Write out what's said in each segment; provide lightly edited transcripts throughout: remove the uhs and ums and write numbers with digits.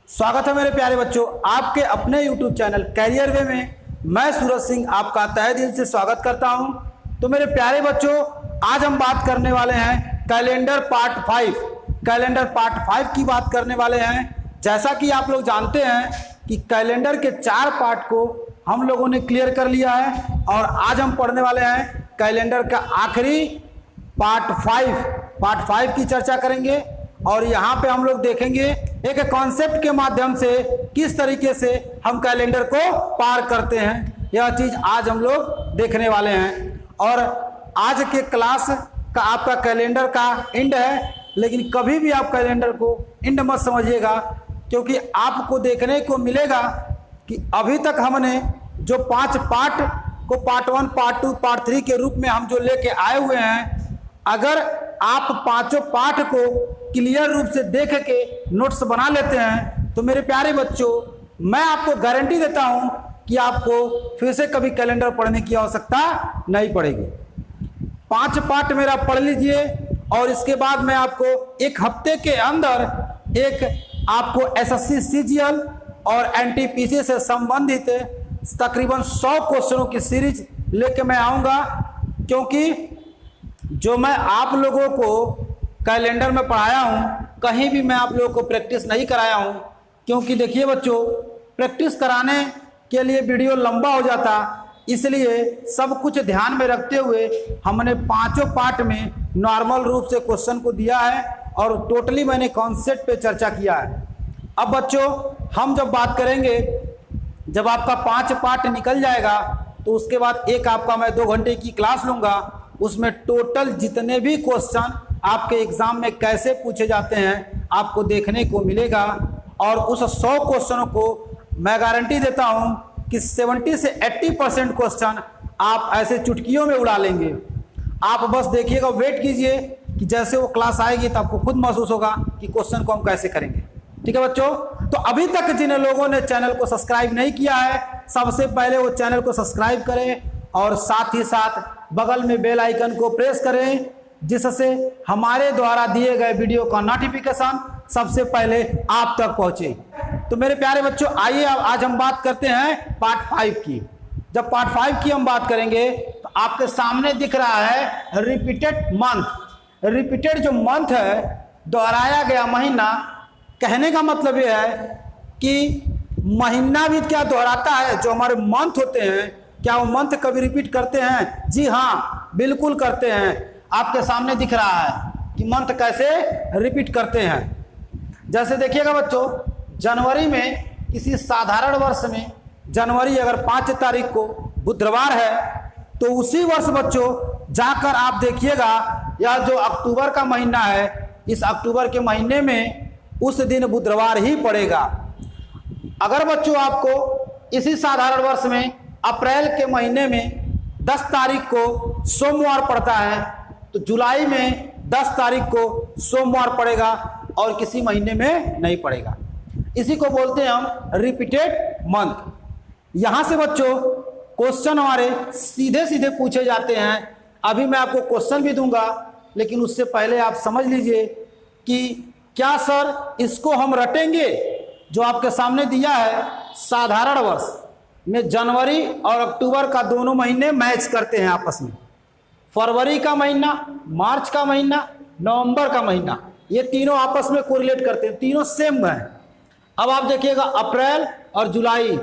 स्वागत है मेरे प्यारे बच्चों, आपके अपने YouTube चैनल कैरियर वे में मैं सूरज सिंह आपका तहे दिल से स्वागत करता हूं। तो मेरे प्यारे बच्चों, आज हम बात करने वाले हैं कैलेंडर पार्ट 5। कैलेंडर पार्ट 5 की बात करने वाले हैं। जैसा कि आप लोग जानते हैं कि कैलेंडर के 4 पार्ट को हम लोगों ने क्लियर कर लिया है और आज हम पढ़ने वाले हैं कैलेंडर का आखिरी पार्ट 5 की चर्चा करेंगे। और यहाँ पे हम लोग देखेंगे एक कॉन्सेप्ट के माध्यम से किस तरीके से हम कैलेंडर को पार करते हैं, यह चीज आज हम लोग देखने वाले हैं। और आज के क्लास का आपका कैलेंडर का एंड है, लेकिन कभी भी आप कैलेंडर को एंड मत समझिएगा, क्योंकि आपको देखने को मिलेगा कि अभी तक हमने जो 5 पार्ट को पार्ट 1, पार्ट 2, पार्ट 3 के रूप में हम जो लेके आए हुए हैं, अगर आप 5 पार्ट को क्लियर रूप से देख के नोट्स बना लेते हैं तो मेरे प्यारे बच्चों, मैं आपको गारंटी देता हूं कि आपको फिर से कभी कैलेंडर पढ़ने की आवश्यकता नहीं पड़ेगी। 5 पार्ट मेरा पढ़ लीजिए और इसके बाद मैं आपको एक हफ्ते के अंदर एक आपको एसएससी सीजीएल और एनटीपीसी से संबंधित तकरीबन 100 क्वेश्चनों की सीरीज लेके मैं आऊँगा, क्योंकि जो मैं आप लोगों को कैलेंडर में पढ़ाया हूँ, कहीं भी मैं आप लोगों को प्रैक्टिस नहीं कराया हूँ। क्योंकि देखिए बच्चों, प्रैक्टिस कराने के लिए वीडियो लंबा हो जाता, इसलिए सब कुछ ध्यान में रखते हुए हमने 5 पार्ट में नॉर्मल रूप से क्वेश्चन को दिया है और टोटली मैंने कॉन्सेप्ट पे चर्चा किया है। अब बच्चों, हम जब बात करेंगे, जब आपका 5 पार्ट निकल जाएगा तो उसके बाद एक आपका मैं 2 घंटे की क्लास लूँगा, उसमें टोटल जितने भी क्वेश्चन आपके एग्जाम में कैसे पूछे जाते हैं आपको देखने को मिलेगा। और उस 100 क्वेश्चनों को मैं गारंटी देता हूं कि 70 से 80% क्वेश्चन आप ऐसे चुटकियों में उड़ा लेंगे। आप बस देखिएगा, वेट कीजिए कि जैसे वो क्लास आएगी तो आपको खुद महसूस होगा कि क्वेश्चन को हम कैसे करेंगे। ठीक है बच्चों, तो अभी तक जिन लोगों ने चैनल को सब्सक्राइब नहीं किया है, सबसे पहले वो चैनल को सब्सक्राइब करें और साथ ही साथ बगल में बेल आइकन को प्रेस करें, जिससे हमारे द्वारा दिए गए वीडियो का नोटिफिकेशन सबसे पहले आप तक पहुंचे। तो मेरे प्यारे बच्चों, आइए आज हम बात करते हैं पार्ट 5 की। जब पार्ट 5 की हम बात करेंगे तो आपके सामने दिख रहा है रिपीटेड मंथ। रिपीटेड जो मंथ है, दोहराया गया महीना, कहने का मतलब यह है कि महीना भी क्या दोहराता है। जो हमारे मंथ होते हैं, क्या वो मंथ कभी रिपीट करते हैं? जी हाँ, बिल्कुल करते हैं। आपके सामने दिख रहा है कि मंथ कैसे रिपीट करते हैं। जैसे देखिएगा बच्चों, जनवरी में किसी साधारण वर्ष में जनवरी अगर 5 तारीख को बुधवार है तो उसी वर्ष बच्चों जाकर आप देखिएगा, यह जो अक्टूबर का महीना है, इस अक्टूबर के महीने में उस दिन बुधवार ही पड़ेगा। अगर बच्चों आपको इसी साधारण वर्ष में अप्रैल के महीने में 10 तारीख को सोमवार पड़ता है तो जुलाई में 10 तारीख को सोमवार पड़ेगा और किसी महीने में नहीं पड़ेगा। इसी को बोलते हैं हम रिपीटेड मंथ। यहां से बच्चों क्वेश्चन हमारे सीधे सीधे पूछे जाते हैं। अभी मैं आपको क्वेश्चन भी दूंगा, लेकिन उससे पहले आप समझ लीजिए कि क्या सर इसको हम रटेंगे? जो आपके सामने दिया है साधारण वर्ष में जनवरी और अक्टूबर का दोनों महीने मैच करते हैं आपस में। फरवरी का महीना, मार्च का महीना, नवंबर का महीना, ये तीनों आपस में कोरिलेट करते हैं, तीनों सेम है। अब आप देखिएगा अप्रैल और जुलाई।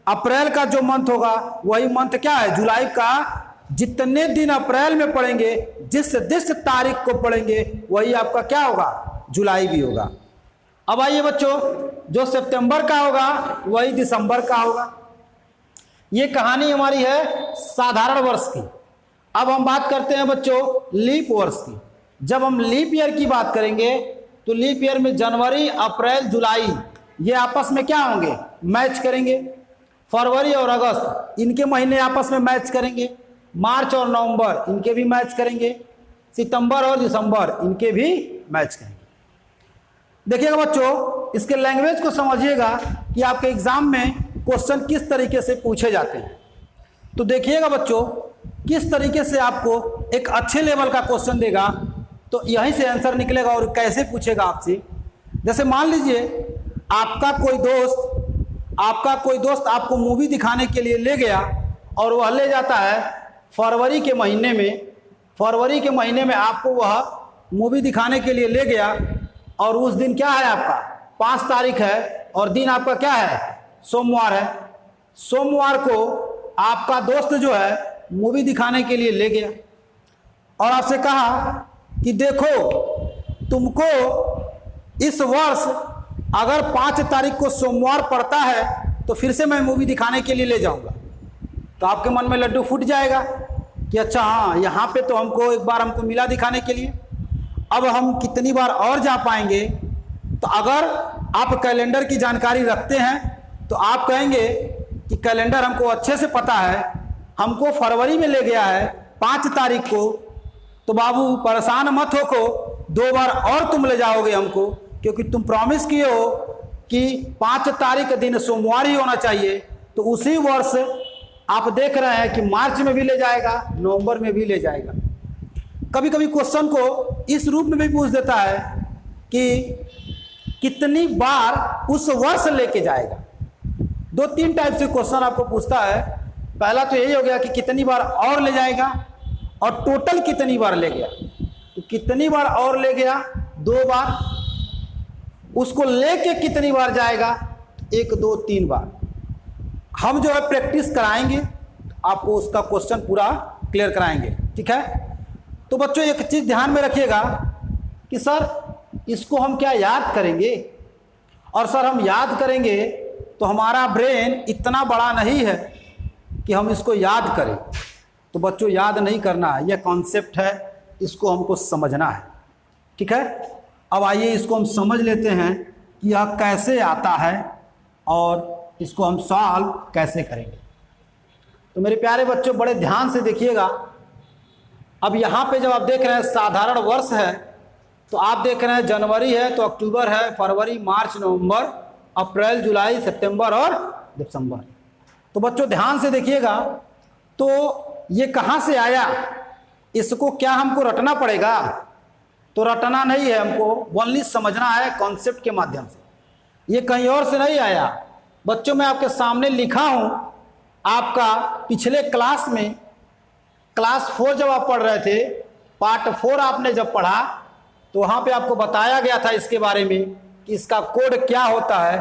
अप्रैल का जो मंथ होगा वही मंथ क्या है? जुलाई का। जितने दिन अप्रैल में पड़ेंगे, जिस तारीख को पड़ेंगे, वही आपका क्या होगा? जुलाई भी होगा। अब आइए बच्चों, जो सितंबर का होगा वही दिसंबर का होगा। ये कहानी हमारी है साधारण वर्ष की। अब हम बात करते हैं बच्चों लीप वर्ष की। जब हम लीप ईयर की बात करेंगे तो लीप ईयर में जनवरी, अप्रैल, जुलाई ये आपस में क्या होंगे? मैच करेंगे। फरवरी और अगस्त इनके महीने आपस में मैच करेंगे। मार्च और नवंबर इनके भी मैच करेंगे। सितंबर और दिसंबर इनके भी मैच करेंगे। देखिएगा बच्चों, इसके लैंग्वेज को समझिएगा कि आपके एग्जाम में क्वेश्चन किस तरीके से पूछे जाते हैं। तो देखिएगा बच्चों, किस तरीके से आपको एक अच्छे लेवल का क्वेश्चन देगा तो यहीं से आंसर निकलेगा और कैसे पूछेगा आपसे। जैसे मान लीजिए आपका कोई दोस्त आपको मूवी दिखाने के लिए ले गया और वह ले जाता है फरवरी के महीने में आपको वह मूवी दिखाने के लिए ले गया, और उस दिन क्या है आपका 5 तारीख है और दिन आपका क्या है सोमवार है। सोमवार को आपका दोस्त जो है मूवी दिखाने के लिए ले गया और आपसे कहा कि देखो तुमको इस वर्ष अगर 5 तारीख को सोमवार पड़ता है तो फिर से मैं मूवी दिखाने के लिए ले जाऊंगा। तो आपके मन में लड्डू फूट जाएगा कि अच्छा हाँ, यहाँ पे तो हमको एक बार हमको मिला दिखाने के लिए, अब हम कितनी बार और जा पाएंगे। तो अगर आप कैलेंडर की जानकारी रखते हैं तो आप कहेंगे कि कैलेंडर हमको अच्छे से पता है, हमको फरवरी में ले गया है 5 तारीख को, तो बाबू परेशान मत हो को 2 बार और तुम ले जाओगे हमको, क्योंकि तुम प्रॉमिस किए हो कि 5 तारीख के दिन सोमवार ही होना चाहिए। तो उसी वर्ष आप देख रहे हैं कि मार्च में भी ले जाएगा, नवंबर में भी ले जाएगा। कभी कभी क्वेश्चन को इस रूप में भी पूछ देता है कि कितनी बार उस वर्ष लेके जाएगा। 2-3 टाइप से क्वेश्चन आपको पूछता है। पहला तो यही हो गया कि कितनी बार और ले जाएगा, और टोटल कितनी बार ले गया। तो कितनी बार और ले गया 2 बार, उसको लेके कितनी बार जाएगा 1 2 3 बार। हम जो है प्रैक्टिस कराएंगे, आपको उसका क्वेश्चन पूरा क्लियर कराएंगे, ठीक है। तो बच्चों एक चीज़ ध्यान में रखिएगा कि सर इसको हम क्या याद करेंगे, और सर हम याद करेंगे तो हमारा ब्रेन इतना बड़ा नहीं है कि हम इसको याद करें। तो बच्चों याद नहीं करना है, यह कॉन्सेप्ट है, इसको हमको समझना है, ठीक है। अब आइए इसको हम समझ लेते हैं कि यह कैसे आता है और इसको हम सॉल्व कैसे करेंगे। तो मेरे प्यारे बच्चों बड़े ध्यान से देखिएगा। अब यहाँ पे जब आप देख रहे हैं साधारण वर्ष है, तो आप देख रहे हैं जनवरी है तो अक्टूबर है, फरवरी, मार्च, नवंबर, अप्रैल, जुलाई, सितंबर और दिसंबर। तो बच्चों ध्यान से देखिएगा। तो ये कहाँ से आया, इसको क्या हमको रटना पड़ेगा? तो रटना नहीं है, हमको ओनली समझना है कॉन्सेप्ट के माध्यम से। ये कहीं और से नहीं आया बच्चों। मैं आपके सामने लिखा हूँ, आपका पिछले क्लास में क्लास 4 जब आप पढ़ रहे थे, पार्ट 4 आपने जब पढ़ा तो वहाँ पे आपको बताया गया था इसके बारे में कि इसका कोड क्या होता है।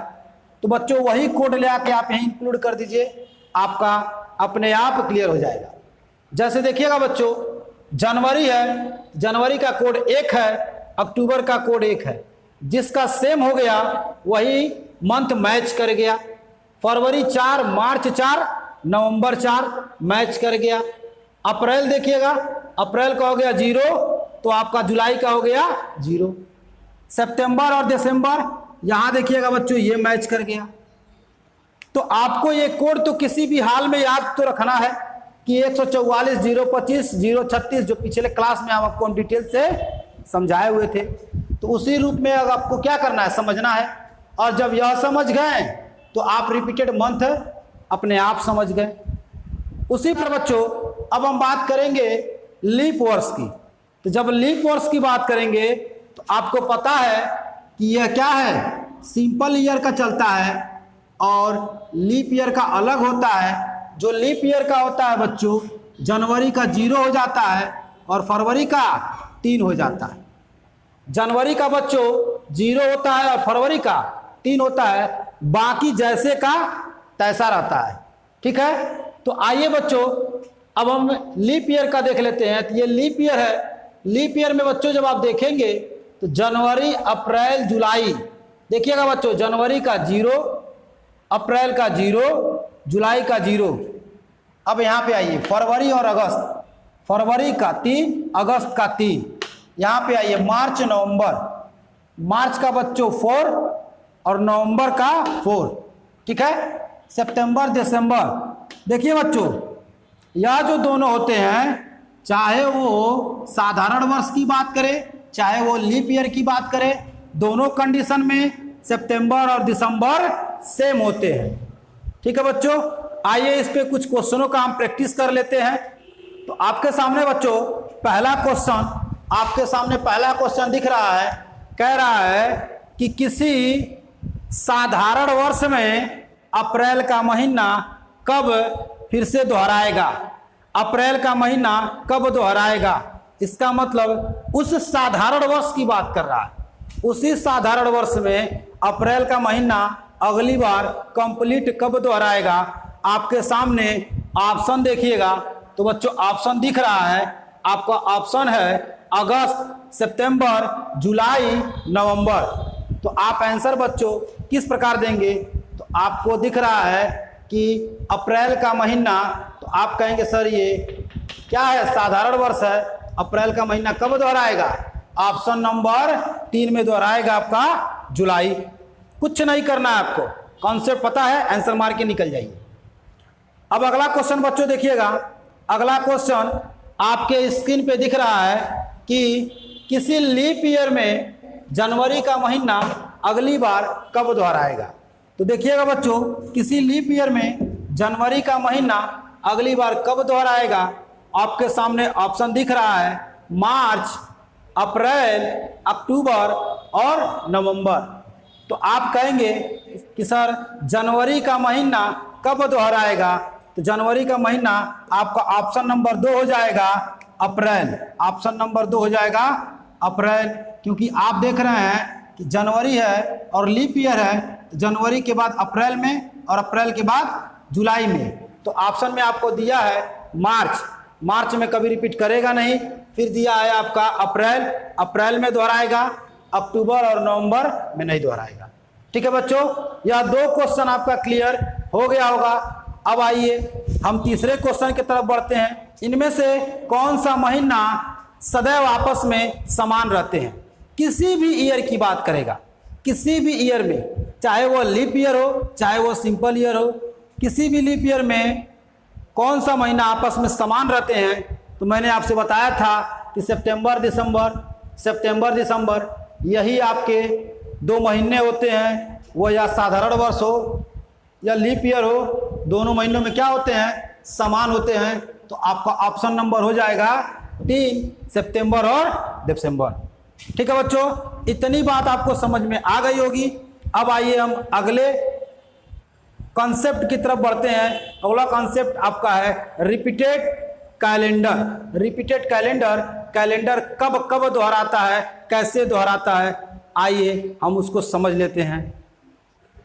तो बच्चों वही कोड ले आके आप यहीं इंक्लूड कर दीजिए, आपका अपने आप क्लियर हो जाएगा। जैसे देखिएगा बच्चों, जनवरी है, जनवरी का कोड 1 है, अक्टूबर का कोड 1 है, जिसका सेम हो गया वही मंथ मैच कर गया। फरवरी 4, मार्च 4, नवंबर 4 मैच कर गया। अप्रैल देखिएगा, अप्रैल का हो गया 0, तो आपका जुलाई का हो गया 0। सितंबर और दिसंबर यहाँ देखिएगा बच्चों ये मैच कर गया। तो आपको ये कोड तो किसी भी हाल में याद तो रखना है कि 144, 025, 036 जो पिछले क्लास में हम आपको डिटेल से समझाए हुए थे। तो उसी रूप में अब आपको क्या करना है, समझना है। और जब यह समझ गए तो आप रिपीटेड मंथ अपने आप समझ गए। उसी पर बच्चों अब हम बात करेंगे लीप वर्ष की। तो जब लीप वर्ष की बात करेंगे तो आपको पता है कि यह क्या है, सिंपल ईयर का चलता है और लीप ईयर का अलग होता है। जो लीप ईयर का होता है बच्चों, जनवरी का 0 हो जाता है और फरवरी का 3 हो जाता है। जनवरी का बच्चों 0 होता है और फरवरी का 3 होता है, बाकी जैसे का तैसा रहता है, ठीक है। तो आइए बच्चों अब हम लीप ईयर का देख लेते हैं। तो ये लीप ईयर है। लीप ईयर में बच्चों जब आप देखेंगे तो जनवरी, अप्रैल, जुलाई देखिएगा बच्चों, जनवरी का 0, अप्रैल का 0, जुलाई का 0। अब यहाँ पे आइए फरवरी और अगस्त, फरवरी का 3, अगस्त का 3। यहाँ पे आइए मार्च, नवंबर, मार्च का बच्चों 4 और नवंबर का 4, ठीक है। सितंबर, दिसंबर देखिए बच्चों, यह जो दोनों होते हैं, चाहे वो साधारण वर्ष की बात करें चाहे वो लीप ईयर की बात करें, दोनों कंडीशन में सितंबर और दिसंबर सेम होते हैं, ठीक है बच्चों। आइए इस पे कुछ क्वेश्चनों का हम प्रैक्टिस कर लेते हैं। तो आपके सामने बच्चों पहला क्वेश्चन, आपके सामने पहला क्वेश्चन दिख रहा है, कह रहा है कि किसी साधारण वर्ष में अप्रैल का महीना कब फिर से दोहराएगा? अप्रैल का महीना कब दोहराएगा? इसका मतलब उस साधारण वर्ष की बात कर रहा है। उसी साधारण वर्ष में अप्रैल का महीना अगली बार कंप्लीट कब दोहराएगा? आपके सामने ऑप्शन देखिएगा तो बच्चों ऑप्शन दिख रहा है, आपका ऑप्शन है अगस्त, सितंबर, जुलाई, नवंबर। तो आप आंसर बच्चों किस प्रकार देंगे? तो आपको दिख रहा है कि अप्रैल का महीना, तो आप कहेंगे सर ये क्या है, साधारण वर्ष है, अप्रैल का महीना कब दोहराएगा? ऑप्शन नंबर 3 में दोहराएगा आपका जुलाई। कुछ नहीं करना है आपको, कॉन्सेप्ट पता है, आंसर मार के निकल जाइए। अब अगला क्वेश्चन बच्चों देखिएगा, अगला क्वेश्चन आपके स्क्रीन पे दिख रहा है कि किसी लीप ईयर में जनवरी का महीना अगली बार कब दोहराएगा? तो देखिएगा बच्चों, किसी लीप ईयर में जनवरी का महीना अगली बार कब दोहराएगा? आपके सामने ऑप्शन दिख रहा है मार्च, अप्रैल, अक्टूबर और नवंबर। तो आप कहेंगे कि सर जनवरी का महीना कब दोहराएगा? तो जनवरी का महीना आपका ऑप्शन नंबर 2 हो जाएगा अप्रैल। ऑप्शन नंबर 2 हो जाएगा अप्रैल, क्योंकि आप देख रहे हैं कि जनवरी है और लीप ईयर है, तो जनवरी के बाद अप्रैल में और अप्रैल के बाद जुलाई में। तो ऑप्शन में आपको दिया है मार्च, मार्च में कभी रिपीट करेगा नहीं। फिर दिया है आपका अप्रैल, अप्रैल में दोहराएगा, अक्टूबर और नवंबर में नहीं दोहराएगा। ठीक है बच्चों, यह 2 क्वेश्चन आपका क्लियर हो गया होगा। अब आइए हम तीसरे क्वेश्चन की तरफ बढ़ते हैं। इनमें से कौन सा महीना सदैव आपस में समान रहते हैं? किसी भी ईयर की बात करेगा, किसी भी ईयर में, चाहे वो लीप ईयर हो चाहे वो सिंपल ईयर हो, किसी भी लीप ईयर में कौन सा महीना आपस में समान रहते हैं? तो मैंने आपसे बताया था कि सितंबर दिसंबर यही आपके 2 महीने होते हैं। वो या साधारण वर्ष हो या लीप ईयर हो, दोनों महीनों में क्या होते हैं? समान होते हैं। तो आपका ऑप्शन नंबर हो जाएगा 3, सितंबर और दिसंबर। ठीक है बच्चों, इतनी बात आपको समझ में आ गई होगी। अब आइए हम अगले कॉन्सेप्ट की तरफ बढ़ते हैं। अगला कॉन्सेप्ट आपका है repeated calendar. Repeated calendar, calendar कब कब दोहराता है, कैसे दोहराता है, आइए हम उसको समझ लेते हैं।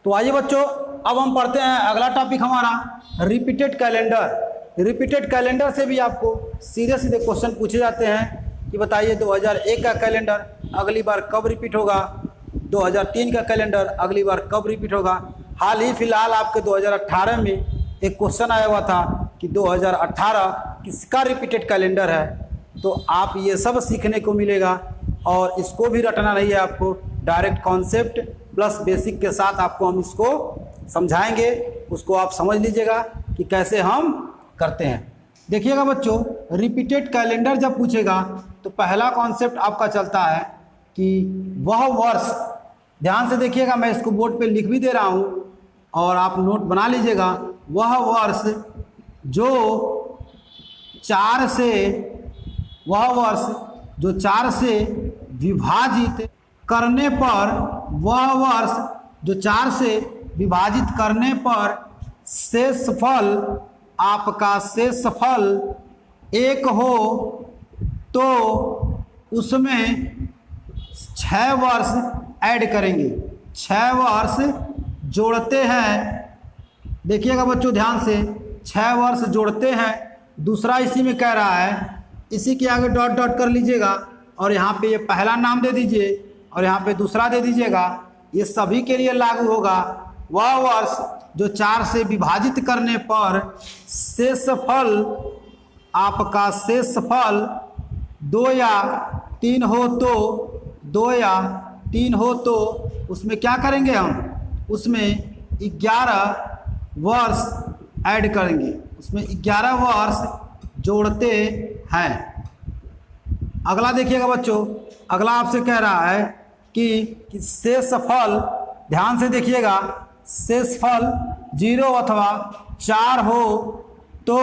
तो आइए बच्चों, अब हम पढ़ते हैं अगला टॉपिक हमारा रिपीटेड कैलेंडर। रिपीटेड कैलेंडर से भी आपको सीधे सीधे क्वेश्चन पूछे जाते हैं कि बताइए 2001 का कैलेंडर अगली बार कब रिपीट होगा, 2003 का कैलेंडर अगली बार कब रिपीट होगा। हाल ही फिलहाल आपके 2018 में एक क्वेश्चन आया हुआ था कि 2018 किसका रिपीटेड कैलेंडर है। तो आप ये सब सीखने को मिलेगा और इसको भी रटना नहीं है आपको, डायरेक्ट कॉन्सेप्ट प्लस बेसिक के साथ आपको हम इसको समझाएंगे, उसको आप समझ लीजिएगा कि कैसे हम करते हैं। देखिएगा बच्चों, रिपीटेड कैलेंडर जब पूछेगा तो पहला कॉन्सेप्ट आपका चलता है कि वह वर्ष, ध्यान से देखिएगा, मैं इसको बोर्ड पे लिख भी दे रहा हूँ और आप नोट बना लीजिएगा। वह वर्ष जो 4 से विभाजित करने पर, वह वर्ष जो 4 से विभाजित करने पर शेषफल, आपका शेषफल 1 हो तो उसमें 6 वर्ष ऐड करेंगे, 6 वर्ष जोड़ते हैं। देखिएगा बच्चों ध्यान से, 6 वर्ष जोड़ते हैं। दूसरा इसी में कह रहा है, इसी के आगे डॉट डॉट कर लीजिएगा और यहाँ पे ये पहला नाम दे दीजिए और यहाँ पे दूसरा दे दीजिएगा। ये सभी के लिए लागू होगा। वह वर्ष जो 4 से विभाजित करने पर शेषफल, आपका शेषफल 2 या 3 हो तो, 2 या 3 हो तो उसमें क्या करेंगे हम, उसमें 11 वर्ष ऐड करेंगे, उसमें 11 वर्ष जोड़ते हैं। अगला देखिएगा बच्चों, अगला आपसे कह रहा है कि शेषफल, ध्यान से देखिएगा, शेषफल 0 अथवा 4 हो तो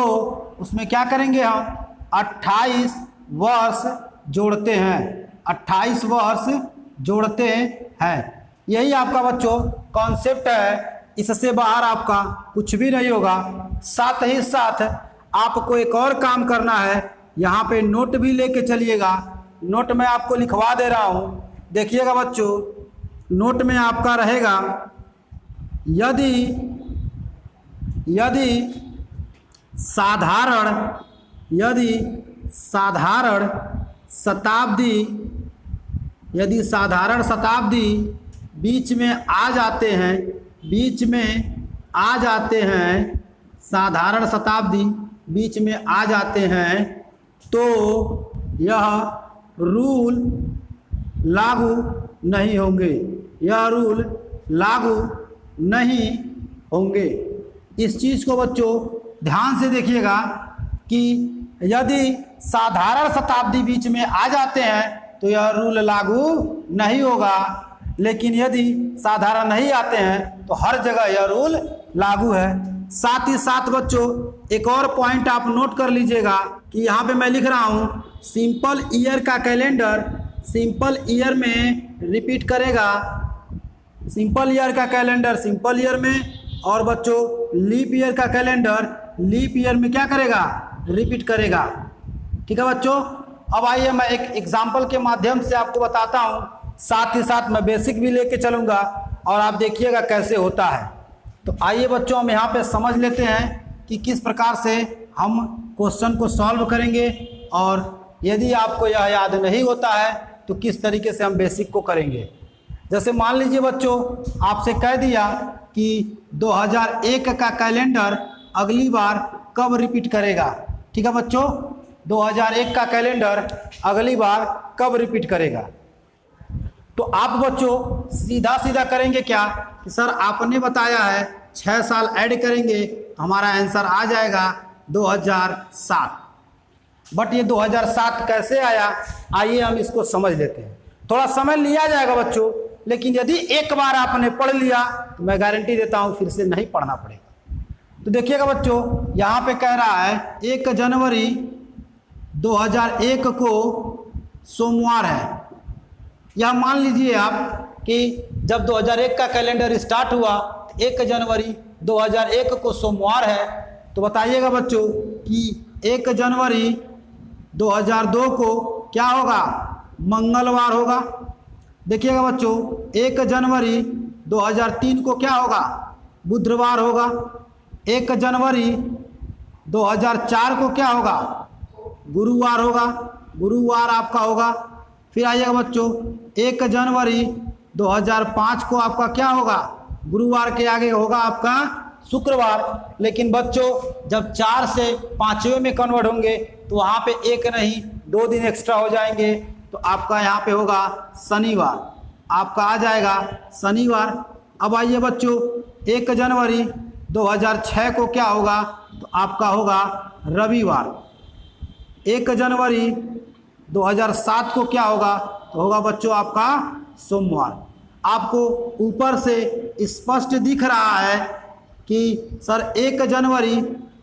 उसमें क्या करेंगे हम, 28 वर्ष जोड़ते हैं, 28 वर्ष जोड़ते हैं। यही आपका बच्चों कॉन्सेप्ट है, इससे बाहर आपका कुछ भी नहीं होगा। साथ ही साथ आपको एक और काम करना है, यहाँ पे नोट भी लेके चलिएगा। नोट में आपको लिखवा दे रहा हूँ, देखिएगा बच्चों। नोट में आपका रहेगा यदि साधारण शताब्दी बीच में आ जाते हैं, साधारण शताब्दी बीच में आ जाते हैं तो यह रूल लागू नहीं होंगे। इस चीज़ को बच्चों ध्यान से देखिएगा कि यदि साधारण शताब्दी बीच में आ जाते हैं तो यह रूल लागू नहीं होगा, लेकिन यदि साधारण नहीं आते हैं तो हर जगह यह रूल लागू है। साथ ही साथ बच्चों एक और पॉइंट आप नोट कर लीजिएगा कि यहाँ पे मैं लिख रहा हूँ सिंपल ईयर का कैलेंडर सिंपल ईयर में रिपीट करेगा, सिंपल ईयर का कैलेंडर सिंपल ईयर में, और बच्चों लीप ईयर का कैलेंडर लीप ईयर में क्या करेगा, रिपीट करेगा। ठीक है बच्चों। अब आइए मैं एक एग्जाम्पल के माध्यम से आपको बताता हूँ, साथ ही साथ मैं बेसिक भी लेके चलूँगा और आप देखिएगा कैसे होता है। तो आइए बच्चों हम यहाँ पे समझ लेते हैं कि किस प्रकार से हम क्वेश्चन को सॉल्व करेंगे, और यदि आपको यह याद नहीं होता है तो किस तरीके से हम बेसिक को करेंगे। जैसे मान लीजिए बच्चों आपसे कह दिया कि 2001 का कैलेंडर अगली बार कब रिपीट करेगा। ठीक है बच्चों, 2001 का कैलेंडर अगली बार कब रिपीट करेगा। तो आप बच्चों सीधा सीधा करेंगे क्या कि सर आपने बताया है 6 साल ऐड करेंगे तो हमारा आंसर आ जाएगा 2007। बट ये 2007 कैसे आया, आइए हम इसको समझ लेते हैं। थोड़ा समय लिया जाएगा बच्चों, लेकिन यदि एक बार आपने पढ़ लिया तो मैं गारंटी देता हूँ फिर से नहीं पढ़ना पड़ेगा। तो देखिएगा बच्चों यहाँ पे कह रहा है 1 जनवरी 2001 को सोमवार है। यह मान लीजिए आप कि जब 2001 का कैलेंडर स्टार्ट हुआ 1 जनवरी 2001 को सोमवार है, तो बताइएगा बच्चों कि 1 जनवरी 2002 को क्या होगा, मंगलवार होगा। देखिएगा बच्चों 1 जनवरी 2003 को क्या होगा, बुधवार होगा। 1 जनवरी 2004 को क्या होगा, गुरुवार होगा, गुरुवार आपका होगा। फिर आइएगा बच्चों 1 जनवरी 2005 को आपका क्या होगा, गुरुवार के आगे होगा आपका शुक्रवार। लेकिन बच्चों जब 4 से 5वें में कन्वर्ट होंगे तो वहाँ पे 1 नहीं 2 दिन एक्स्ट्रा हो जाएंगे, तो आपका यहाँ पे होगा शनिवार, आपका आ जाएगा शनिवार। अब आइए बच्चों 1 जनवरी 2006 को क्या होगा, तो आपका होगा रविवार। 1 जनवरी 2007 को क्या होगा, तो होगा बच्चों आपका सोमवार। आपको ऊपर से स्पष्ट दिख रहा है कि सर 1 जनवरी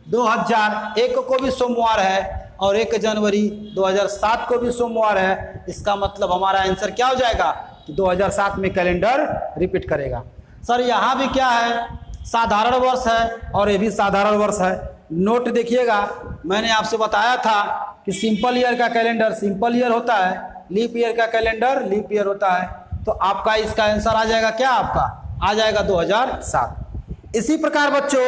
2001 को भी सोमवार है और 1 जनवरी 2007 को भी सोमवार है। इसका मतलब हमारा आंसर क्या हो जाएगा कि 2007 में कैलेंडर रिपीट करेगा। सर यहाँ भी क्या है, साधारण वर्ष है और ये भी साधारण वर्ष है। नोट देखिएगा, मैंने आपसे बताया था कि सिंपल ईयर का कैलेंडर सिंपल ईयर होता है, लीप ईयर का कैलेंडर लीप ईयर होता है। तो आपका इसका आंसर आ जाएगा क्या, आपका आ जाएगा 2007। इसी प्रकार बच्चों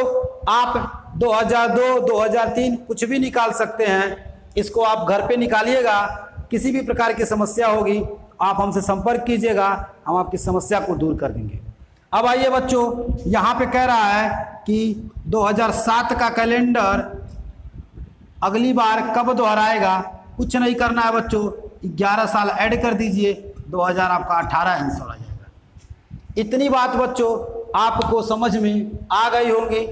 आप 2002 2003 कुछ भी निकाल सकते हैं, इसको आप घर पे निकालिएगा। किसी भी प्रकार की समस्या होगी आप हमसे संपर्क कीजिएगा, हम आपकी समस्या को दूर कर देंगे। अब आइए बच्चों यहाँ पे कह रहा है कि 2007 का कैलेंडर अगली बार कब दोहराएगा। कुछ नहीं करना है बच्चों, 11 साल ऐड कर दीजिए, 2000 आपका 18 आंसर आ जाएगा। इतनी बात बच्चों आपको समझ में आ गई होंगी।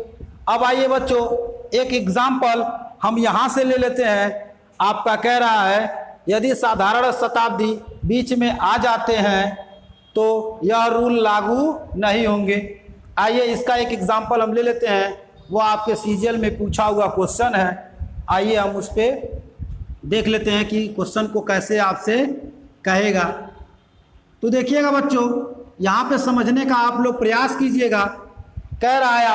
अब आइए बच्चों एक एग्जाम्पल हम यहाँ से ले लेते हैं। आपका कह रहा है यदि साधारण शताब्दी बीच में आ जाते हैं तो यह रूल लागू नहीं होंगे। आइए इसका एक एग्जाम्पल हम ले लेते हैं, वो आपके सीजीएल में पूछा हुआ क्वेश्चन है। आइए हम उस पर देख लेते हैं कि क्वेश्चन को कैसे आपसे कहेगा। तो देखिएगा बच्चों यहाँ पे समझने का आप लोग प्रयास कीजिएगा। कह रहा है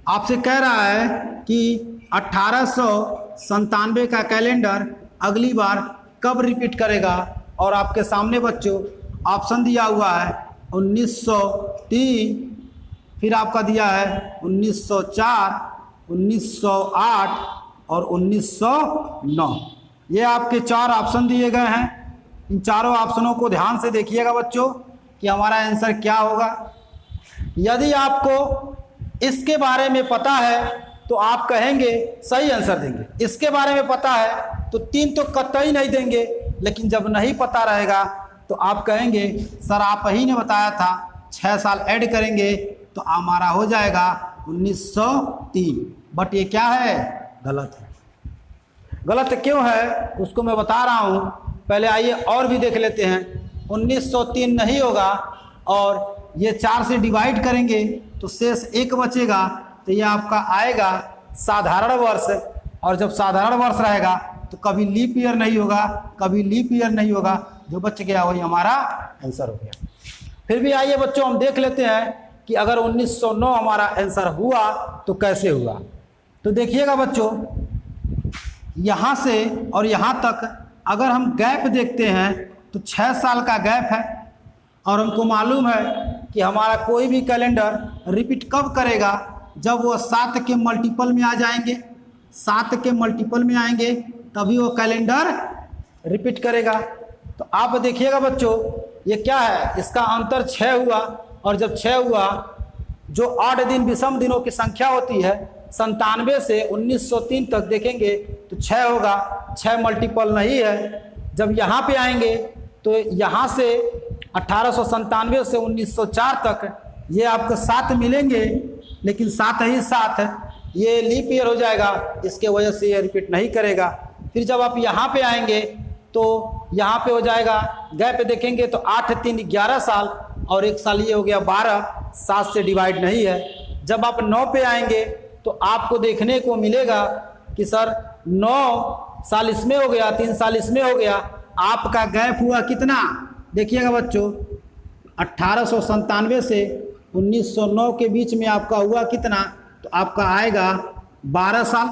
आपसे कह रहा है कि 1897 का कैलेंडर अगली बार कब रिपीट करेगा, और आपके सामने बच्चों ऑप्शन दिया हुआ है 1903, फिर आपका दिया है 1904, 1908 और 1909। ये आपके 4 ऑप्शन दिए गए हैं। इन चारों ऑप्शनों को ध्यान से देखिएगा बच्चों कि हमारा आंसर क्या होगा। यदि आपको इसके बारे में पता है तो आप कहेंगे सही आंसर देंगे, इसके बारे में पता है तो 3 तो कतई नहीं देंगे, लेकिन जब नहीं पता रहेगा तो आप कहेंगे सर आप ही ने बताया था, 6 साल ऐड करेंगे तो हमारा हो जाएगा 1903। बट ये क्या है, गलत है। गलत क्यों है उसको मैं बता रहा हूँ। पहले आइए और भी देख लेते हैं। 1903 नहीं होगा, और ये 4 से डिवाइड करेंगे तो शेष 1 बचेगा, तो ये आपका आएगा साधारण वर्ष। और जब साधारण वर्ष रहेगा तो कभी लीप ईयर नहीं होगा, कभी लीप ईयर नहीं होगा, जो बच गया वही हमारा आंसर हो गया। फिर भी आइए बच्चों हम देख लेते हैं कि अगर 1909 हमारा आंसर हुआ तो कैसे हुआ। तो देखिएगा बच्चों, यहाँ से और यहाँ तक अगर हम गैप देखते हैं तो 6 साल का गैप है, और हमको मालूम है कि हमारा कोई भी कैलेंडर रिपीट कब करेगा, जब वो 7 के मल्टीपल में आ जाएंगे। 7 के मल्टीपल में आएंगे तभी वो कैलेंडर रिपीट करेगा। तो आप देखिएगा बच्चों, ये क्या है, इसका अंतर 6 हुआ, और जब 6 हुआ, जो 8 दिन विषम दिनों की संख्या होती है 97 से 1903 तक देखेंगे तो 6 होगा, 6 मल्टीपल नहीं है। जब यहाँ पे आएंगे तो यहाँ से 1897 से 1904 तक ये आपको 7 मिलेंगे, लेकिन 7 ही 7 ये लीप ईयर हो जाएगा, इसके वजह से ये रिपीट नहीं करेगा। फिर जब आप यहाँ पे आएंगे तो यहाँ पे हो जाएगा, गैप देखेंगे तो 8 3 11 साल, और 1 साल ये हो गया 12, 7 से डिवाइड नहीं है। जब आप 9 पे आएंगे तो आपको देखने को मिलेगा कि सर 9 साल इसमें हो गया, 3 साल इसमें हो गया, आपका गैप हुआ कितना, देखिएगा बच्चों 1897 से 1909 के बीच में आपका हुआ कितना, तो आपका आएगा 12 साल।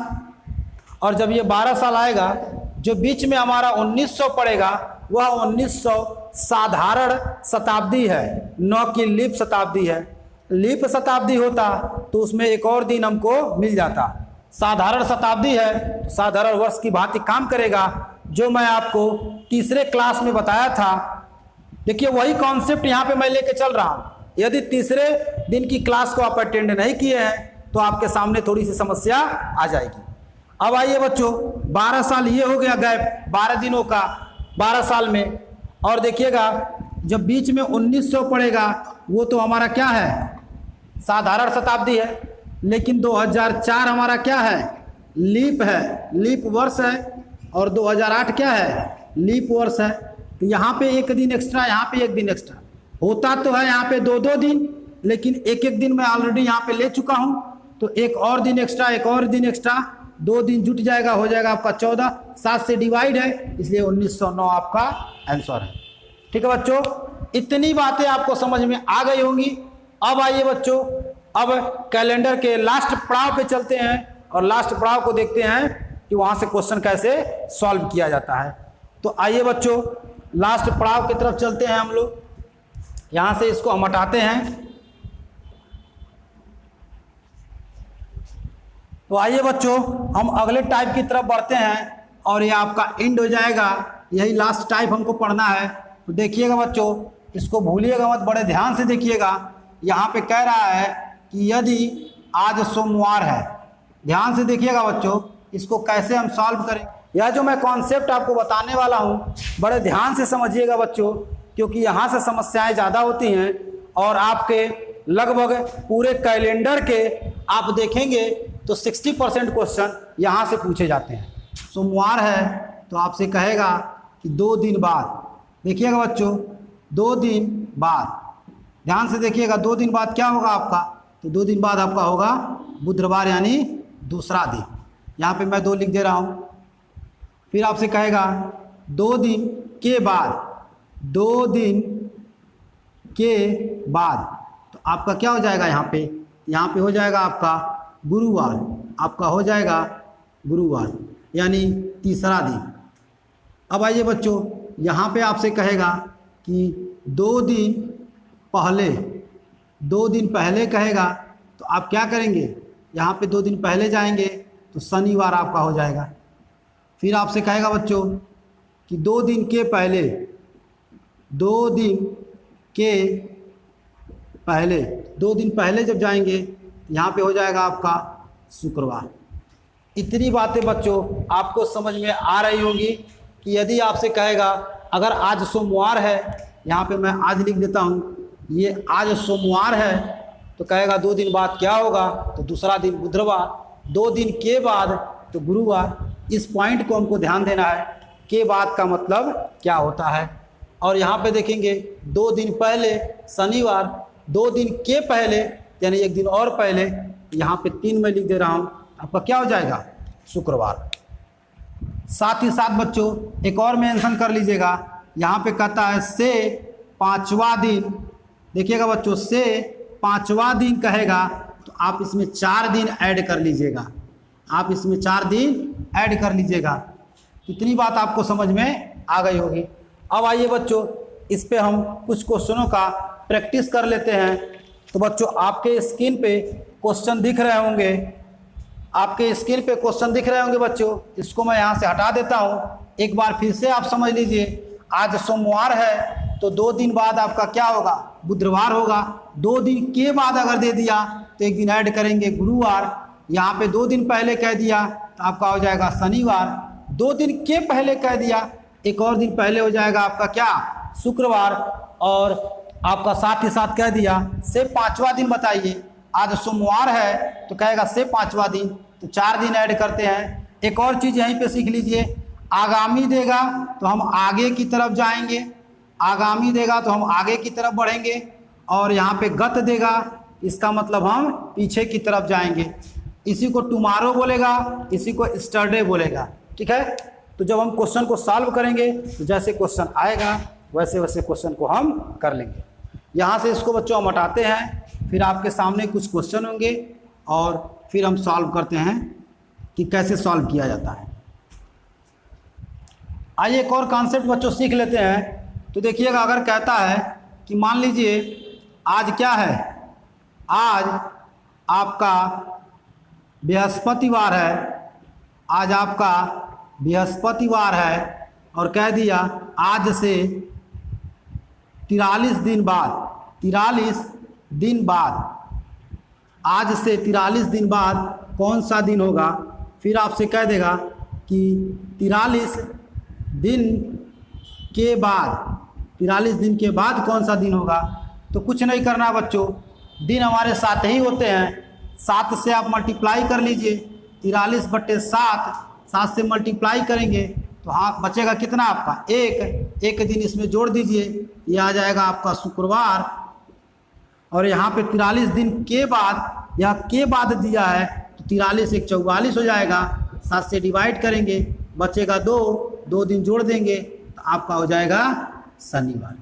और जब ये 12 साल आएगा, जो बीच में हमारा 1900 पड़ेगा वह 1900 साधारण शताब्दी है, न कि लीप शताब्दी है। लीप शताब्दी होता तो उसमें एक और दिन हमको मिल जाता। साधारण शताब्दी है तो साधारण वर्ष की भांति काम करेगा, जो मैं आपको तीसरे क्लास में बताया था। देखिए वही कॉन्सेप्ट यहाँ पे मैं लेके चल रहा हूँ। यदि तीसरे दिन की क्लास को आप अटेंड नहीं किए हैं तो आपके सामने थोड़ी सी समस्या आ जाएगी। अब आइए बच्चों, 12 साल ये हो गया गैप 12 दिनों का 12 साल में। और देखिएगा जब बीच में 1900 पड़ेगा वो तो हमारा क्या है, साधारण शताब्दी है, लेकिन 2004 हमारा क्या है, लीप है, लीप वर्ष है, और 2008 क्या है, लीप वर्ष है। तो यहाँ पे 1 दिन एक्स्ट्रा, यहाँ पे 1 दिन एक्स्ट्रा होता तो है, यहाँ पे 2-2 दिन, लेकिन 1-1 दिन मैं ऑलरेडी यहाँ पे ले चुका हूँ, तो 1 और दिन एक्स्ट्रा, 1 और दिन एक्स्ट्रा, 2 दिन जुट जाएगा, हो जाएगा आपका 14। 7 से डिवाइड है, इसलिए 1909 आपका आंसर है। ठीक है बच्चों, इतनी बातें आपको समझ में आ गई होंगी। अब आइए बच्चों, अब कैलेंडर के लास्ट पड़ाव पे चलते हैं और लास्ट पड़ाव को देखते हैं कि वहाँ से क्वेश्चन कैसे सॉल्व किया जाता है। तो आइए बच्चों, लास्ट पड़ाव की तरफ चलते हैं हम लोग। यहाँ से इसको हम हटाते हैं। तो आइए बच्चों, हम अगले टाइप की तरफ बढ़ते हैं और ये आपका एंड हो जाएगा। यही लास्ट टाइप हमको पढ़ना है। तो देखिएगा बच्चों, इसको भूलिएगा मत, बड़े ध्यान से देखिएगा। यहाँ पे कह रहा है कि यदि आज सोमवार है, ध्यान से देखिएगा बच्चों, इसको कैसे हम सॉल्व करें। यह जो मैं कॉन्सेप्ट आपको बताने वाला हूँ, बड़े ध्यान से समझिएगा बच्चों, क्योंकि यहाँ से समस्याएं ज़्यादा होती हैं और आपके लगभग पूरे कैलेंडर के आप देखेंगे तो 60% क्वेश्चन यहाँ से पूछे जाते हैं। सोमवार है तो आपसे कहेगा कि 2 दिन बाद, देखिएगा बच्चों 2 दिन बाद, ध्यान से देखिएगा 2 दिन बाद क्या होगा आपका, तो 2 दिन बाद आपका होगा बुधवार, यानी दूसरा दिन। यहाँ पे मैं 2 लिख दे रहा हूँ। फिर आपसे कहेगा 2 दिन के बाद, 2 दिन के बाद, तो आपका क्या हो जाएगा यहाँ पे हो जाएगा आपका गुरुवार, आपका हो जाएगा गुरुवार यानी तीसरा दिन। अब आइए बच्चों, यहाँ पे आपसे कहेगा कि 2 दिन पहले कहेगा, तो आप क्या करेंगे, यहाँ पे 2 दिन पहले जाएंगे तो शनिवार आपका हो जाएगा। फिर आपसे कहेगा बच्चों कि 2 दिन के पहले, 2 दिन पहले जब जाएंगे यहाँ पे हो जाएगा आपका शुक्रवार। इतनी बातें बच्चों आपको समझ में आ रही होंगी कि यदि आपसे कहेगा अगर आज सोमवार है, यहाँ पे मैं आज लिख देता हूँ, ये आज सोमवार है, तो कहेगा 2 दिन बाद क्या होगा, तो दूसरा दिन बुधवार, 2 दिन के बाद तो गुरुवार। इस पॉइंट को हमको ध्यान देना है, के बाद का मतलब क्या होता है। और यहाँ पे देखेंगे 2 दिन पहले शनिवार, 2 दिन के पहले यानी 1 दिन और पहले, यहाँ पे 3 मैं लिख दे रहा हूँ, आपका क्या हो जाएगा शुक्रवार। साथ ही साथ बच्चों एक और मेंशन कर लीजिएगा, यहाँ पे कहता है से 5वां दिन, देखिएगा बच्चों से 5वां दिन कहेगा तो आप इसमें 4 दिन ऐड कर लीजिएगा, आप इसमें 4 दिन ऐड कर लीजिएगा। इतनी बात आपको समझ में आ गई होगी। अब आइए बच्चों इस पे हम कुछ क्वेश्चनों का प्रैक्टिस कर लेते हैं। तो बच्चों आपके स्क्रीन पे क्वेश्चन दिख रहे होंगे, आपके स्क्रीन पे क्वेश्चन दिख रहे होंगे बच्चों, इसको मैं यहाँ से हटा देता हूँ। एक बार फिर से आप समझ लीजिए, आज सोमवार है तो 2 दिन बाद आपका क्या होगा, बुधवार होगा। 2 दिन के बाद अगर दे दिया तो 1 दिन ऐड करेंगे गुरुवार। यहाँ पे 2 दिन पहले कह दिया तो आपका हो जाएगा शनिवार। 2 दिन के पहले कह दिया, 1 और दिन पहले हो जाएगा आपका क्या, शुक्रवार। और आपका साथ ही साथ कह दिया से 5वां दिन बताइए, आज सोमवार है तो कहेगा से 5वां दिन, तो 4 दिन ऐड करते हैं। एक और चीज़ यहीं पे सीख लीजिए, आगामी देगा तो हम आगे की तरफ जाएंगे, आगामी देगा तो हम आगे की तरफ बढ़ेंगे, और यहाँ पे गत देगा इसका मतलब हम पीछे की तरफ जाएंगे। इसी को टुमारो बोलेगा, इसी को स्टरडे बोलेगा, ठीक है। तो जब हम क्वेश्चन को सॉल्व करेंगे तो जैसे क्वेश्चन आएगा वैसे वैसे क्वेश्चन को हम कर लेंगे। यहाँ से इसको बच्चों हम हटाते हैं, फिर आपके सामने कुछ क्वेश्चन होंगे और फिर हम सॉल्व करते हैं कि कैसे सॉल्व किया जाता है। आइए एक और कॉन्सेप्ट बच्चों सीख लेते हैं। तो देखिएगा, अगर कहता है कि मान लीजिए आज क्या है, आज आपका बृहस्पतिवार है, आज आपका बृहस्पतिवार है, और कह दिया आज से 43 दिन बाद, 43 दिन बाद, आज से 43 दिन बाद कौन सा दिन होगा। फिर आपसे कह देगा कि 43 दिन के बाद, 43 दिन के बाद कौन सा दिन होगा। तो कुछ नहीं करना बच्चों, दिन हमारे साथ ही होते हैं, 7 से आप मल्टीप्लाई कर लीजिए, 43/7, 7 से मल्टीप्लाई करेंगे तो हाँ बचेगा कितना आपका, एक दिन इसमें जोड़ दीजिए, ये आ जाएगा आपका शुक्रवार। और यहाँ पे 43 दिन के बाद, यह के बाद दिया है तो 43 एक 44 हो जाएगा, 7 से डिवाइड करेंगे, बचेगा 2 दिन जोड़ देंगे तो आपका हो जाएगा शनिवार।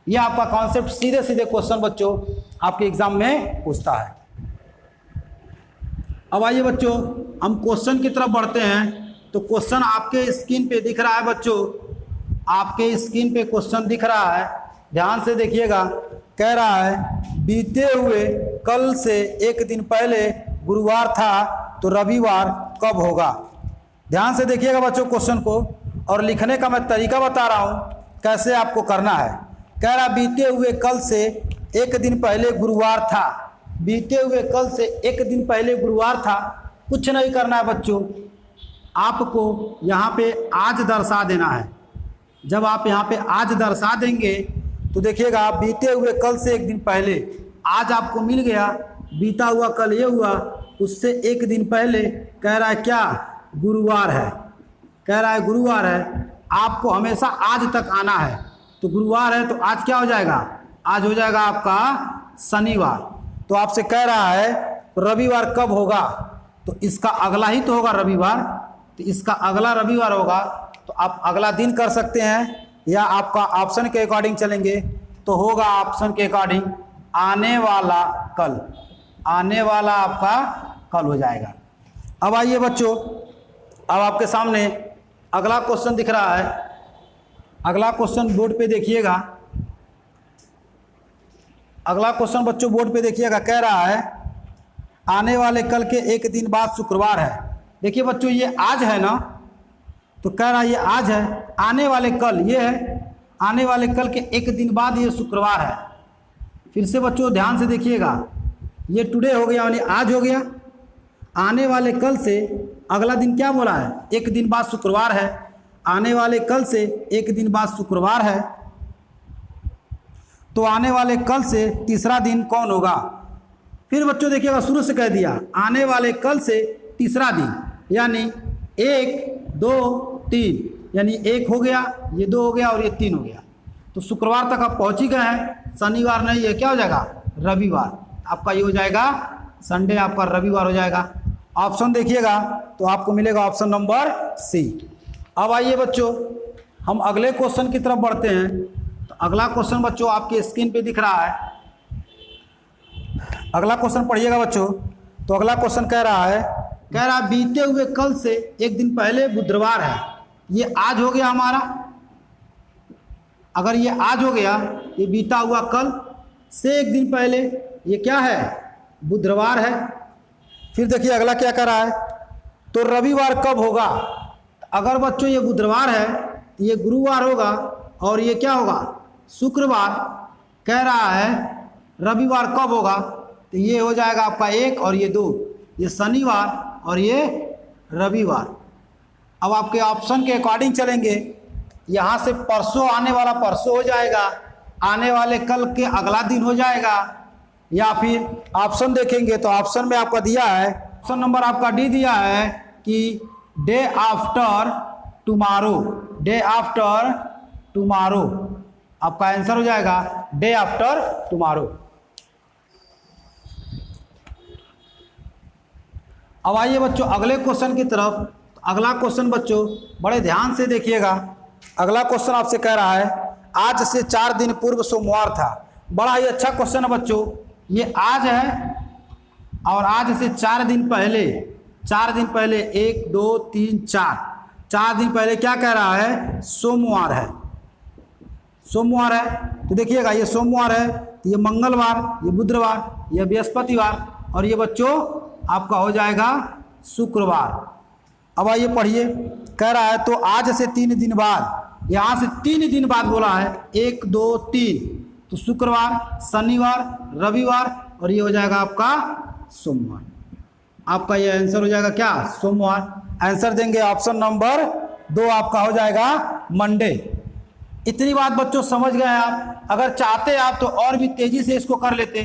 ये आपका कॉन्सेप्ट सीधे सीधे क्वेश्चन बच्चों आपके एग्जाम में पूछता है। अब आइए बच्चों हम क्वेश्चन की तरफ बढ़ते हैं। तो क्वेश्चन आपके स्क्रीन पे दिख रहा है बच्चों, आपके स्क्रीन पे क्वेश्चन दिख रहा है, ध्यान से देखिएगा। कह रहा है बीते हुए कल से 1 दिन पहले गुरुवार था तो रविवार कब होगा। ध्यान से देखिएगा बच्चों क्वेश्चन को, और लिखने का मैं तरीका बता रहा हूँ कैसे आपको करना है। कह रहा बीते हुए कल से 1 दिन पहले गुरुवार था, बीते हुए कल से 1 दिन पहले गुरुवार था। कुछ नहीं करना है बच्चों, आपको यहाँ पे आज दर्शा देना है। जब आप यहाँ पे आज दर्शा देंगे तो देखिएगा बीते हुए कल से 1 दिन पहले, आज आपको मिल गया, बीता हुआ कल ये हुआ, उससे 1 दिन पहले कह रहा है क्या, गुरुवार है, कह रहा है गुरुवार है। आपको हमेशा आज तक आना है, तो गुरुवार है तो आज क्या हो जाएगा, आज हो जाएगा आपका शनिवार। तो आपसे कह रहा है रविवार कब होगा, तो इसका अगला ही तो होगा रविवार, तो इसका अगला रविवार होगा। तो आप अगला दिन कर सकते हैं या आपका ऑप्शन के अकॉर्डिंग चलेंगे तो होगा ऑप्शन के अकॉर्डिंग आने वाला कल, आने वाला आपका कल हो जाएगा। अब आइए बच्चों, अब आपके सामने अगला क्वेश्चन दिख रहा है। अगला क्वेश्चन बोर्ड पे देखिएगा, अगला क्वेश्चन बच्चों बोर्ड पे देखिएगा। कह रहा है आने वाले कल के एक दिन बाद शुक्रवार है। देखिए बच्चों ये आज है ना, तो कह रहा है ये आज है, आने वाले कल ये है, आने वाले कल के एक दिन बाद ये शुक्रवार है। फिर से बच्चों ध्यान से देखिएगा, ये टुडे हो गया यानी आज हो गया, आने वाले कल से अगला दिन क्या बोला है, एक दिन बाद शुक्रवार है, आने वाले कल से एक दिन बाद शुक्रवार है, तो आने वाले कल से तीसरा दिन कौन होगा। फिर बच्चों देखिएगा शुरू से कह दिया आने वाले कल से तीसरा दिन, यानी 1 2 3, यानी 1 हो गया, ये 2 हो गया और ये 3 हो गया, तो शुक्रवार तक आप पहुंच ही गए हैं। शनिवार नहीं है, क्या हो जाएगा, रविवार। आपका ये हो जाएगा संडे, आपका रविवार हो जाएगा। ऑप्शन देखिएगा तो आपको मिलेगा ऑप्शन नंबर सी। अब आइए बच्चों हम अगले क्वेश्चन की तरफ बढ़ते हैं। तो अगला क्वेश्चन बच्चों आपके स्क्रीन पे दिख रहा है। अगला क्वेश्चन पढ़िएगा बच्चों। तो अगला क्वेश्चन कह रहा है बीते हुए कल से एक दिन पहले बुधवार है। ये आज हो गया हमारा, अगर ये आज हो गया, ये बीता हुआ कल से एक दिन पहले ये क्या है, बुधवार है। फिर देखिए अगला क्या कह रहा है, तो रविवार कब होगा। अगर बच्चों ये बुधवार है तो ये गुरुवार होगा और ये क्या होगा, शुक्रवार। कह रहा है रविवार कब होगा, तो ये हो जाएगा आपका 1 और ये 2, ये शनिवार और ये रविवार। अब आपके ऑप्शन के अकॉर्डिंग चलेंगे, यहाँ से परसों आने वाला परसों हो जाएगा, आने वाले कल के अगला दिन हो जाएगा, या फिर ऑप्शन देखेंगे तो ऑप्शन में आपका दिया है, ऑप्शन नंबर आपका डी दिया है कि day after tomorrow, day after tomorrow. आपका आंसर हो जाएगा डे आफ्टर टुमारो। अब आइए बच्चों अगले क्वेश्चन की तरफ। अगला क्वेश्चन बच्चों बड़े ध्यान से देखिएगा। अगला क्वेश्चन आपसे कह रहा है आज से 4 दिन पूर्व सोमवार था। बड़ा ही अच्छा क्वेश्चन है बच्चों। ये आज है और आज से 4 दिन पहले, 4 दिन पहले 1 2 3 4 दिन पहले क्या कह रहा है, सोमवार है, सोमवार है। तो देखिएगा ये सोमवार है, तो ये मंगलवार, ये बुधवार, ये बृहस्पतिवार और ये बच्चों आपका हो जाएगा शुक्रवार। अब आइए पढ़िए। कह रहा है तो आज से 3 दिन बाद, यहाँ से 3 दिन बाद बोला है, 1 2 3, तो शुक्रवार, शनिवार, रविवार और ये हो जाएगा आपका सोमवार। आपका ये आंसर हो जाएगा क्या, सोमवार। आंसर देंगे ऑप्शन नंबर 2, आपका हो जाएगा मंडे। इतनी बात बच्चों समझ गए आप। अगर चाहते आप तो और भी तेजी से इसको कर लेते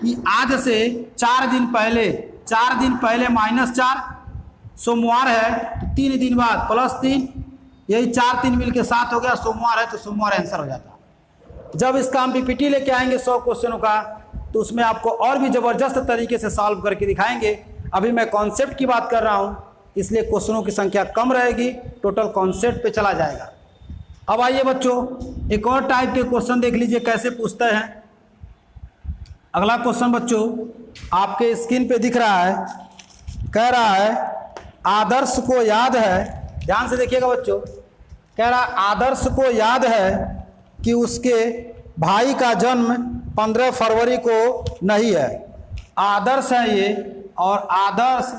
कि आज से 4 दिन पहले, 4 दिन पहले -4 सोमवार है, तो 3 दिन बाद +3, यही 4 3 मिल के 7 हो गया, सोमवार है तो सोमवार आंसर हो जाता। जब इसका हम पीपीटी लेके आएंगे 100 क्वेश्चनों का, तो उसमें आपको और भी ज़बरदस्त तरीके से सॉल्व करके दिखाएंगे। अभी मैं कॉन्सेप्ट की बात कर रहा हूँ, इसलिए क्वेश्चनों की संख्या कम रहेगी, टोटल कॉन्सेप्ट पे चला जाएगा। अब आइए बच्चों एक और टाइप के क्वेश्चन देख लीजिए कैसे पूछते हैं। अगला क्वेश्चन बच्चों आपके स्क्रीन पे दिख रहा है। कह रहा है आदर्श को याद है, ध्यान से देखिएगा बच्चों। कह रहा है आदर्श को याद है कि उसके भाई का जन्म 15 फरवरी को नहीं है। आदर्श है ये, और आदर्श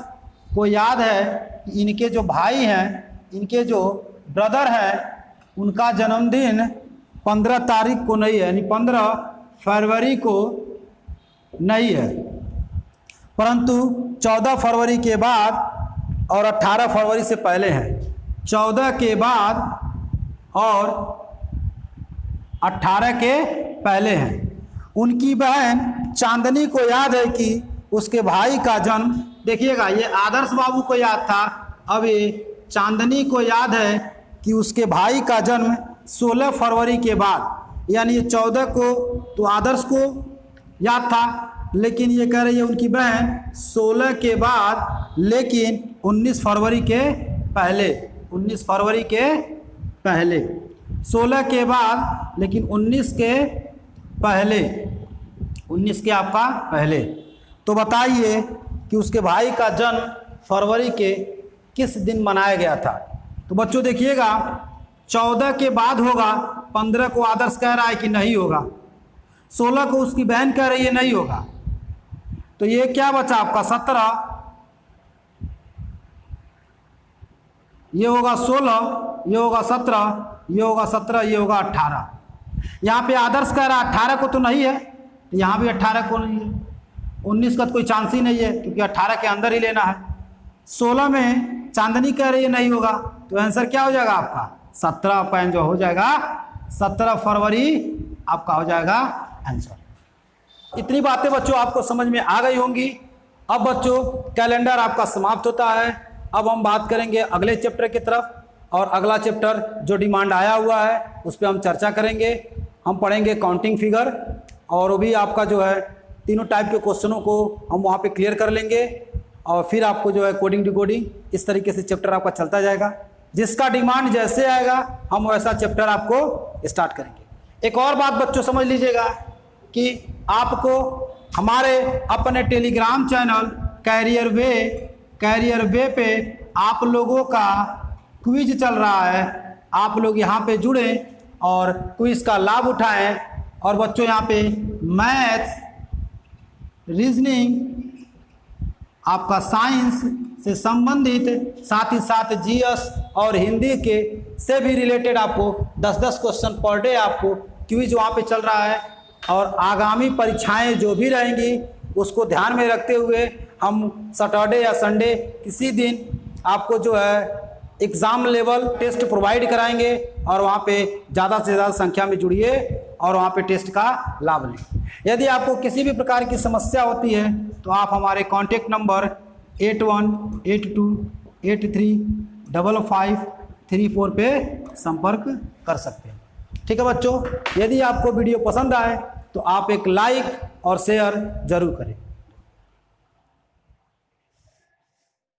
को याद है कि इनके जो भाई हैं, इनके जो ब्रदर हैं, उनका जन्मदिन 15 तारीख को नहीं है, यानी 15 फरवरी को नहीं है, परंतु 14 फरवरी के बाद और 18 फरवरी से पहले है। 14 के बाद और 18 के पहले हैं। उनकी बहन चांदनी को याद है कि उसके भाई का जन्म, देखिएगा ये आदर्श बाबू को याद था, अब ये चांदनी को याद है कि उसके भाई का जन्म 16 फरवरी के बाद, यानी ये 14 को तो आदर्श को याद था, लेकिन ये कह रही है उनकी बहन 16 के बाद, लेकिन 19 फरवरी के पहले, 19 फरवरी के पहले। 16 के बाद लेकिन 19 के पहले, 19 के आपका पहले। तो बताइए कि उसके भाई का जन्म फरवरी के किस दिन मनाया गया था। तो बच्चों देखिएगा 14 के बाद होगा, 15 को आदर्श कह रहा है कि नहीं होगा, 16 को उसकी बहन कह रही है नहीं होगा, तो ये क्या बचा आपका 17, ये होगा 16, ये होगा 17, ये होगा 17, ये होगा 18। यहाँ पे आदर्श कह रहा है 18 को तो नहीं है, तो यहाँ भी 18 को नहीं है, 19 का तो कोई चांस ही नहीं है क्योंकि 18 के अंदर ही लेना है। 16 में चांदनी कह रही है नहीं होगा, तो आंसर क्या हो जाएगा आपका 17 पॉइंट जो हो जाएगा 17 फरवरी आपका हो जाएगा आंसर। इतनी बातें बच्चों आपको समझ में आ गई होंगी। अब बच्चों कैलेंडर आपका समाप्त होता है। अब हम बात करेंगे अगले चैप्टर की तरफ, और अगला चैप्टर जो डिमांड आया हुआ है उस पर हम चर्चा करेंगे। हम पढ़ेंगे काउंटिंग फिगर, और वो भी आपका जो है तीनों टाइप के क्वेश्चनों को हम वहाँ पे क्लियर कर लेंगे, और फिर आपको जो है कोडिंग डिकोडिंग, इस तरीके से चैप्टर आपका चलता जाएगा। जिसका डिमांड जैसे आएगा हम वैसा चैप्टर आपको स्टार्ट करेंगे। एक और बात बच्चों समझ लीजिएगा कि आपको हमारे अपने टेलीग्राम चैनल कैरियर वे पे आप लोगों का क्विज चल रहा है। आप लोग यहाँ पे जुड़ें और क्विज का लाभ उठाएं। और बच्चों यहाँ पे मैथ्स, रीजनिंग, आपका साइंस से संबंधित, साथ ही साथ जीएस और हिंदी के से भी रिलेटेड आपको 10-10 क्वेश्चन पर डे आपको क्विज वहाँ पे चल रहा है। और आगामी परीक्षाएं जो भी रहेंगी उसको ध्यान में रखते हुए हम सैटरडे या संडे किसी दिन आपको जो है एग्ज़ाम लेवल टेस्ट प्रोवाइड कराएंगे, और वहाँ पे ज़्यादा से ज़्यादा संख्या में जुड़िए और वहाँ पे टेस्ट का लाभ लें। यदि आपको किसी भी प्रकार की समस्या होती है तो आप हमारे कॉन्टैक्ट नंबर 8182835534 पे संपर्क कर सकते हैं। ठीक है बच्चों, यदि आपको वीडियो पसंद आए तो आप एक लाइक और शेयर ज़रूर करें।